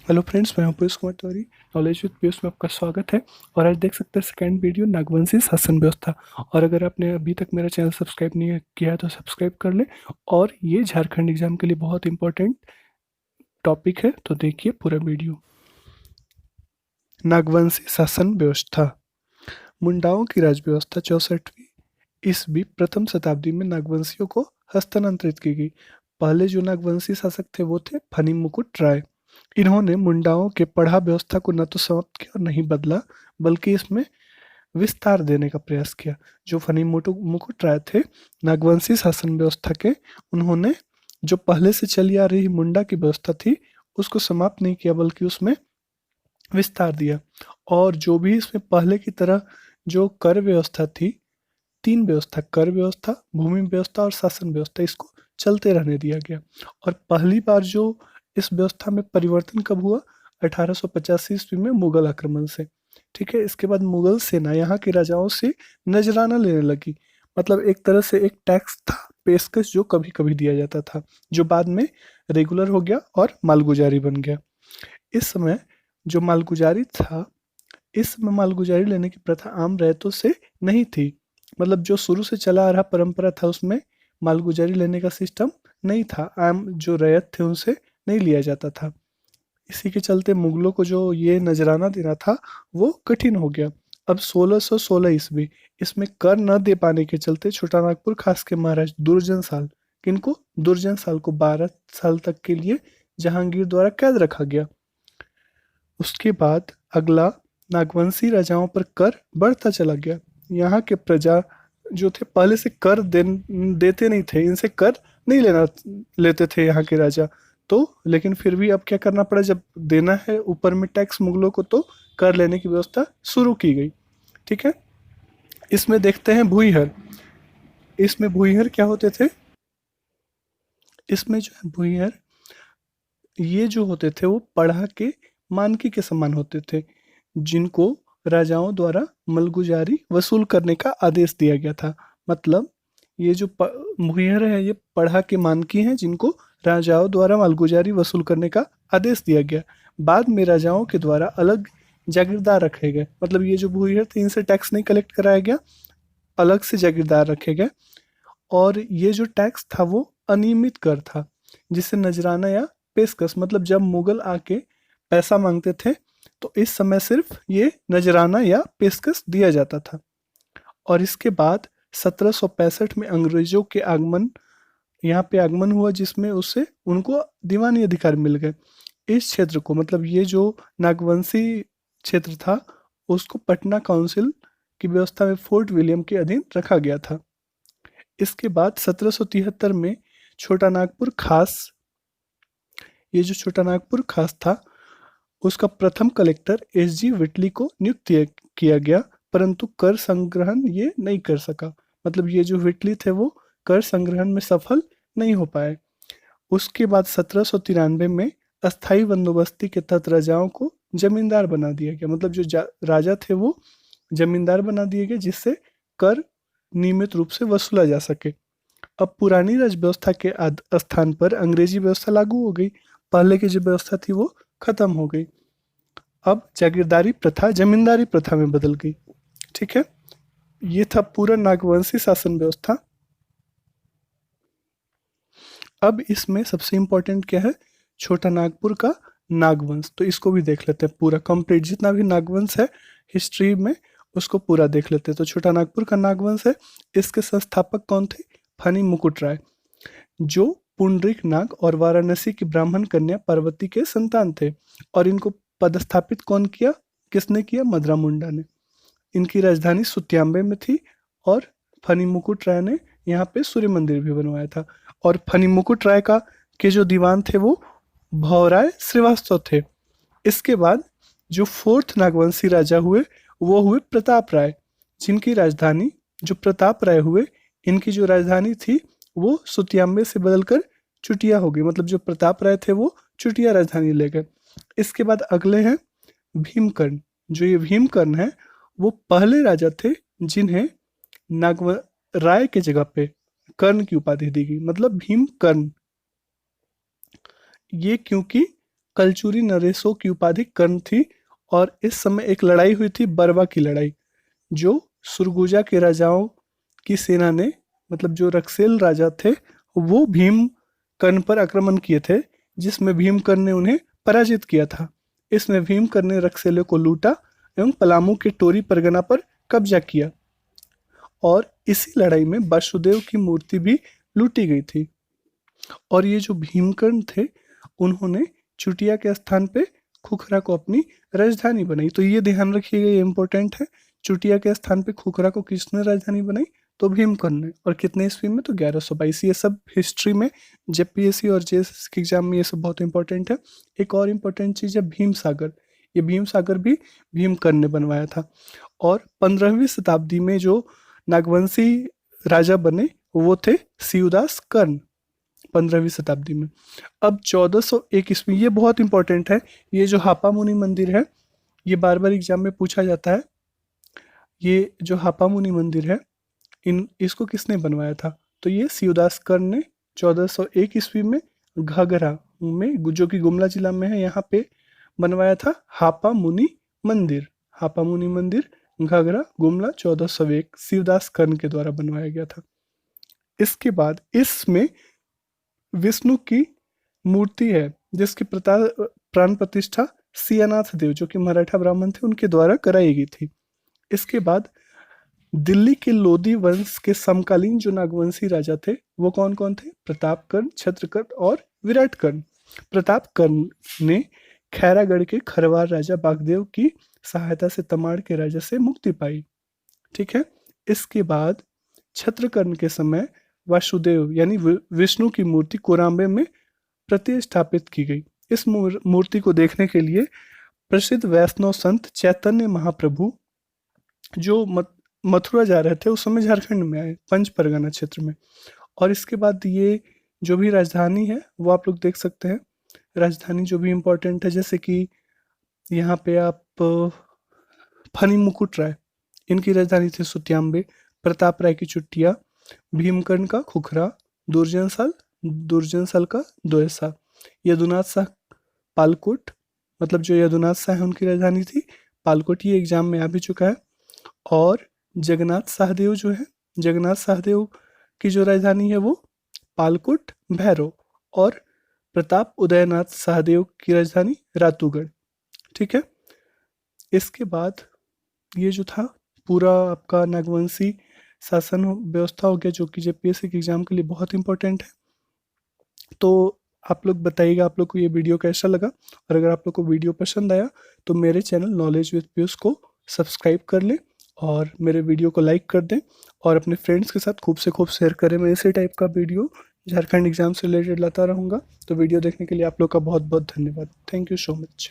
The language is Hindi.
हेलो फ्रेंड्स, मैं हूं पीयूष कुमार तिवारी। नॉलेज विद पीयूष में आपका स्वागत है। और आज देख सकते हैं सेकंड वीडियो नागवंशी शासन व्यवस्था। और अगर आपने अभी तक मेरा चैनल सब्सक्राइब नहीं किया है तो सब्सक्राइब कर ले। और ये झारखंड एग्जाम के लिए बहुत इंपॉर्टेंट टॉपिक है, तो देखिए पूरा वीडियो। नागवंशी शासन व्यवस्था। मुंडाओं की राज व्यवस्था 64वीं ईस्वी प्रथम शताब्दी में नागवंशियों को हस्तांतरित की गई। पहले जो नागवंशी शासक थे वो थे फनी मुकुट राय। इन्होंने मुंडाओं के पढ़ा व्यवस्था को न तो समाप्त किया और नहीं बदला, बल्कि इसमें विस्तार देने का प्रयास किया। जो फनी मुकुट राय थे नागवंशी शासन व्यवस्था के, उन्होंने जो पहले से चली आ रही मुंडा की व्यवस्था थी उसको समाप्त नहीं किया, बल्कि उसमें विस्तार दिया। और जो भी इसमें पहले की तरह जो कर व्यवस्था थी, तीन व्यवस्था, कर व्यवस्था, भूमि व्यवस्था और शासन व्यवस्था, इसको चलते रहने दिया गया। और पहली बार जो इस व्यवस्था में परिवर्तन कब हुआ? 1885 ईस्वी में मुगल आक्रमण से। ठीक है, इसके बाद मुगल सेना यहाँ के राजाओं से नजराना लेने लगी। मतलब एक तरह से एक टैक्स था, पेशकश, जो कभी कभी दिया जाता था, जो बाद में रेगुलर हो गया और मालगुजारी बन गया। इस समय जो मालगुजारी था, इस समय मालगुजारी लेने की प्रथा आम रैयतों से नहीं थी। मतलब जो शुरू से चला आ रहा परंपरा था उसमें मालगुजारी लेने का सिस्टम नहीं था, आम जो रैयत थे उनसे नहीं लिया जाता था। इसी के चलते मुगलों को जो ये नजराना देना था वो कठिन हो गया। अब 1616 ईस्वी, इसमें कर न दे पाने के चलते छोटानागपुर खास के महाराज दुर्जन साल, किनको? दुर्जन साल को 12 साल तक के लिए जहांगीर द्वारा कैद रखा गया। उसके बाद अगला, नागवंशी राजाओं पर कर बढ़ता चला गया। यहाँ के प्रजा जो थे पहले से देते नहीं थे, इनसे कर नहीं लेते थे यहाँ के राजा। तो लेकिन फिर भी अब क्या करना पड़ा, जब देना है ऊपर में टैक्स मुगलों को, तो कर लेने की व्यवस्था शुरू की गई। ठीक है, इसमें देखते हैं भूईहर। इसमें भूईहर क्या होते थे? इसमें जो है भूईहर, ये जो होते थे वो पढ़ा के मानकी के समान होते थे, जिनको राजाओं द्वारा मलगुजारी वसूल करने का आदेश दिया गया था। मतलब ये जो मुहैया है, ये पढ़ा के मानकी हैं जिनको राजाओं द्वारा मालगुजारी वसूल करने का आदेश दिया गया। बाद में राजाओं के द्वारा अलग जागीरदार रखे गए। मतलब ये जो भूमिहर थे इनसे टैक्स नहीं कलेक्ट कराया गया, अलग से जागीरदार रखे गए। और ये जो टैक्स था वो अनियमित कर था, जिसे नजराना या पेशकश, मतलब जब मुगल आके पैसा मांगते थे तो इस समय सिर्फ ये नजराना या पेशकश दिया जाता था। और इसके बाद 1765 में अंग्रेजों के आगमन, यहाँ पे आगमन हुआ, जिसमें उससे उनको दीवानी अधिकार मिल गए। इस क्षेत्र को, मतलब ये जो नागवंशी क्षेत्र था, उसको पटना काउंसिल की व्यवस्था में फोर्ट विलियम के अधीन रखा गया था। इसके बाद 1773 में छोटा नागपुर खास, ये जो छोटा नागपुर खास था उसका प्रथम कलेक्टर एस जी विटली को नियुक्त किया गया, परंतु कर संग्रहण ये नहीं कर सका। मतलब ये जो विटली थे वो कर संग्रहण में सफल नहीं हो पाए। उसके बाद 1793 में अस्थाई बंदोबस्ती के तहत राजाओं को जमींदार बना दिया गया। मतलब जो राजा थे वो जमींदार बना दिए गए, जिससे कर नियमित रूप से वसूला जा सके। अब पुरानी राज व्यवस्था के स्थान पर अंग्रेजी व्यवस्था लागू हो गई। पहले की जो व्यवस्था थी वो खत्म हो गई। अब जागीरदारी प्रथा जमींदारी प्रथा में बदल गई। ठीक है, ये था पूरा नागवंशी शासन व्यवस्था। अब इसमें सबसे इम्पोर्टेंट क्या है? छोटा नागपुर का नागवंश। तो इसको भी देख लेते हैं पूरा कंप्लीट, जितना भी नागवंश है हिस्ट्री में उसको पूरा देख लेते हैं। तो छोटा नागपुर का नागवंश है, इसके संस्थापक कौन थे? फनी मुकुट राय, जो पुंडरीक नाग और वाराणसी की ब्राह्मण कन्या पार्वती के संतान थे। और इनको पदस्थापित कौन किया? किसने किया? मदरा मुंडा ने। इनकी राजधानी सुत्याम्बे में थी। और फनी मुकुट राय ने यहाँ पे सूर्य मंदिर भी बनवाया था। और फनी मुकुट राय का के जो दीवान थे वो भवराय श्रीवास्तव थे। इसके बाद जो फोर्थ नागवंशी राजा हुए वो हुए प्रताप राय, जिनकी राजधानी, जो प्रताप राय हुए, इनकी जो राजधानी थी वो सुतियाम्बे से बदलकर चुटिया हो गई। मतलब जो प्रताप राय थे वो चुटिया राजधानी ले गए। इसके बाद अगले हैं भीमकर्ण। जो ये भीमकर्ण है वो पहले राजा थे जिन्हें नागव राय के जगह पे कर्ण की उपाधि दी गई, मतलब भीमकर्ण। ये क्योंकि कलचुरी नरेशों की उपाधि कर्ण थी और इस समय एक लड़ाई हुई थी, बरवा की लड़ाई, जो सुरगुजा के राजाओं की सेना ने, मतलब जो रक्सेल राजा थे, वो भीम कर्ण पर आक्रमण किए थे, जिसमें भीमकर्ण ने उन्हें पराजित किया था। इसमें भीमकर्ण ने रक्सेलों को लूटा एवं पलामू के टोरी परगना पर कब्जा किया और इसी लड़ाई में वासुदेव की मूर्ति भी लूटी गई थी। और ये जो भीमकर्ण थे, उन्होंने चुटिया के स्थान पे खुखरा को अपनी राजधानी बनाई। तो ये ध्यान रखिएगा, ये इंपॉर्टेंट है। चुटिया के स्थान पे खुखरा को किसने राजधानी बनाई? तो भीमकर्ण ने। और कितने ईस्वी में? तो 1122। ये सब हिस्ट्री में, जेपीएससी और जेएसएससी के एग्जाम में ये सब बहुत इंपॉर्टेंट है। एक और इम्पोर्टेंट चीज है भीम सागर। ये भीम सागर भी भीमकर्ण ने बनवाया था। और 15वीं शताब्दी में जो नागवंशी राजा बने वो थे शिवदास कर्ण, 15वीं शताब्दी में। अब 1401 ईस्वी, ये बहुत इंपॉर्टेंट है। ये जो हापा मुनि मंदिर है, ये बार बार एग्जाम में पूछा जाता है। ये जो हापा मुनि मंदिर है, इसको किसने बनवाया था? तो ये शिवदास कर्ण ने 1401 ईस्वी में घाघरा में, जो कि गुमला जिला में है, यहाँ पे बनवाया था हापा मुनि मंदिर। हापा मुनि मंदिर घाघरा गुमला 1401 शिवदास कर्ण के द्वारा बनवाया गया था। इसके बाद इसमें विष्णु की मूर्ति है, जिसकी प्राण प्रतिष्ठा सियानाथ देव, जो कि मराठा ब्राह्मण थे, उनके द्वारा कराई गई थी। इसके बाद दिल्ली के लोधी वंश के समकालीन जो नागवंशी राजा थे वो कौन कौन थे? प्रतापकर्ण, छत्रकर्ण और विराटकर्ण। प्रतापकर्ण ने खैरागढ़ के खरवार राजा बागदेव की सहायता से तमाड़ के राजा से मुक्ति पाई। ठीक है। इसके बाद छत्रकर्ण के समय वासुदेव यानी विष्णु की मूर्ति कोराम्बे में प्रतिष्ठापित की गई। इस मूर्ति को देखने के लिए प्रसिद्ध वैष्णव संत चैतन्य महाप्रभु जो मथुरा जा रहे थे, उस समय झारखंड में आए, पंच परगना क्षेत्र में। और इसके बाद ये जो भी राजधानी है वो आप लोग देख सकते हैं। राजधानी जो भी इम्पोर्टेंट है, जैसे कि यहाँ पे आप फनी मुकुट राय, इनकी राजधानी थी सुत्याम्बे। प्रताप राय की चुटिया, भीमकर्ण का खुखरा, दुर्जन साल का दोयसा, यदुनाथ शाह पालकोट, मतलब जो यदुनाथ शाह है उनकी राजधानी थी पालकोट, ये एग्जाम में आ भी चुका है। और जगन्नाथ सहदेव जो है, जगन्नाथ सहदेव की जो राजधानी है वो पालकोट भैरव, और प्रताप उदयनाथ सहदेव की राजधानी रातूगढ़। ठीक है। इसके बाद ये जो था पूरा आपका नागवंशी शासन व्यवस्था हो गया, जो कि जेपीएससी के एग्जाम के लिए बहुत इंपॉर्टेंट है। तो आप लोग बताइएगा आप लोग को ये वीडियो कैसा लगा, और अगर आप लोग को वीडियो पसंद आया तो मेरे चैनल नॉलेज विद पीयूष को सब्सक्राइब कर लें और मेरे वीडियो को लाइक कर दें और अपने फ्रेंड्स के साथ खूब से खूब शेयर करें। मैं इसी टाइप का वीडियो झारखंड एग्जाम से रिलेटेड लाता रहूँगा। तो वीडियो देखने के लिए आप लोग का बहुत बहुत धन्यवाद। Thank you so much.